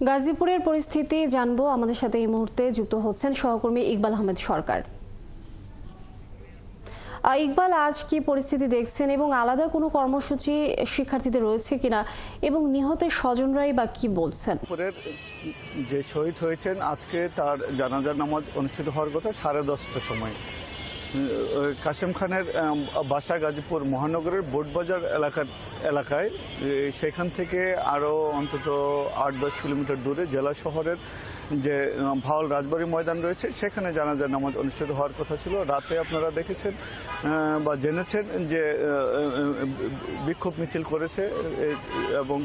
গাজীপুরের পরিস্থিতি জানবো। আমাদের সাথে এই মুহূর্তে যুক্ত হচ্ছেন সহকর্মী ইকবাল আহমেদ সরকার। ইকবাল, আজ কি পরিস্থিতি দেখছেন এবং আলাদা কোনো কর্মসূচি শিক্ষার্থীদের রয়েছে কিনা এবং নিহতের স্বজনরাই বা কি বলছেন? যে শহীদ হয়েছেন আজকে তার জানাজার নামাজ অনুষ্ঠিত হওয়ার কথা 10:30টার সময়। কাশেম খানের বাসা গাজীপুর মহানগরের বোটবাজার এলাকায়। সেখান থেকে আরও অন্তত 8-10 কিলোমিটার দূরে জেলা শহরের যে ভাওয়াল রাজবাড়ী ময়দান রয়েছে সেখানে জানাজার নামাজ অনুষ্ঠিত হওয়ার কথা ছিল। রাতে আপনারা দেখেছেন বা জেনেছেন যে বিক্ষোভ মিছিল করেছে এবং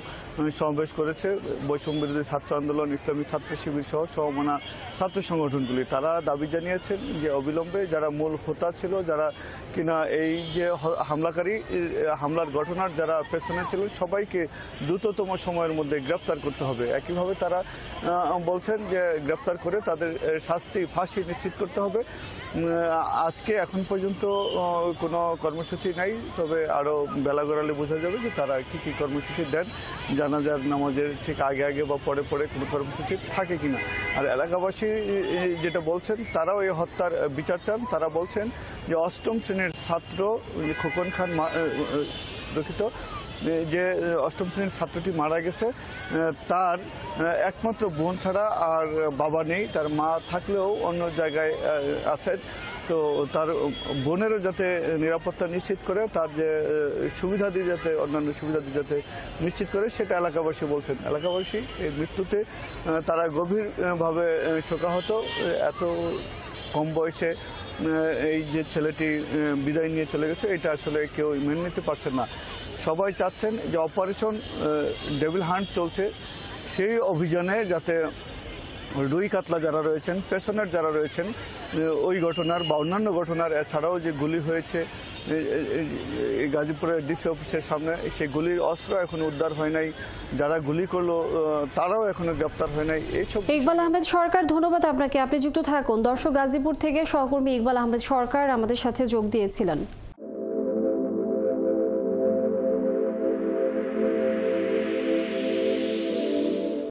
সমাবেশ করেছে বৈষম্য বিরোধী ছাত্র আন্দোলন, ইসলামী ছাত্র শিবির সহ সমমনা ছাত্র সংগঠনগুলি। তারা দাবি জানিয়েছেন যে অবিলম্বে যারা মূল হোতা ছিল, যারা কিনা এই যে হামলার ঘটনার যারা পেছনে ছিল সবাইকে দ্রুততম সময়ের মধ্যে গ্রেপ্তার করতে হবে। একইভাবে তারা বলছেন যে গ্রেপ্তার করে তাদের ফাঁসি নিশ্চিত করতে হবে। আজকে এখন পর্যন্ত কোনো কর্মসূচি নাই, তবে আরও বেলা গড়ালে বোঝা যাবে যে তারা কী কর্মসূচি দেন। জানাজার নামাজের ঠিক আগে বা পরে কোনো কর্মসূচি থাকে কিনা। আর এলাকাবাসী যেটা বলছেন, তারাও এই হত্যার বিচার চান। তারা বলছেন যে 8ম শ্রেণীর ছাত্র খোকন খান যে 8ম শ্রেণীর ছাত্রটি মারা গেছে, তার একমাত্র বোন ছাড়া আর বাবা নেই। তার মা থাকলেও অন্য জায়গায় আছেন। তো তার বোনেরও যাতে নিরাপত্তা নিশ্চিত করে, তার যে সুবিধাদি যাতে অন্যান্য সুবিধাদি যাতে নিশ্চিত করে, সেটা এলাকাবাসী বলছেন। এলাকাবাসী এই মৃত্যুতে তারা গভীরভাবে শোকাহত। এত কম বয়সে এই যে ছেলেটি বিদায় নিয়ে চলে গেছে, এটা আসলে কেউ মেনে নিতে পারছেন না। সবাই চাচ্ছেন যে অপারেশন ডেভিল হান্ট চলছে, সেই অভিযানে যাতে রুই কাতলা যারা রয়েছেন, পেছনের যারা রয়েছেন ওই ঘটনার বা অন্যান্য ঘটনার, এছাড়াও যে গুলি হয়েছে গাজীপুরের ডিসি অফিসের সামনে, সেই গুলির অস্ত্র এখনো উদ্ধার হয় নাই। যারা গুলি করলো তারাও এখনো গ্রেপ্তার হয় নাই। এইসব। ইকবাল আহমেদ সরকার, ধন্যবাদ আপনাকে। আপনি যুক্ত থাকুন। দর্শক, গাজীপুর থেকে সহকর্মী ইকবাল আহমেদ সরকার আমাদের সাথে যোগ দিয়েছিলেন।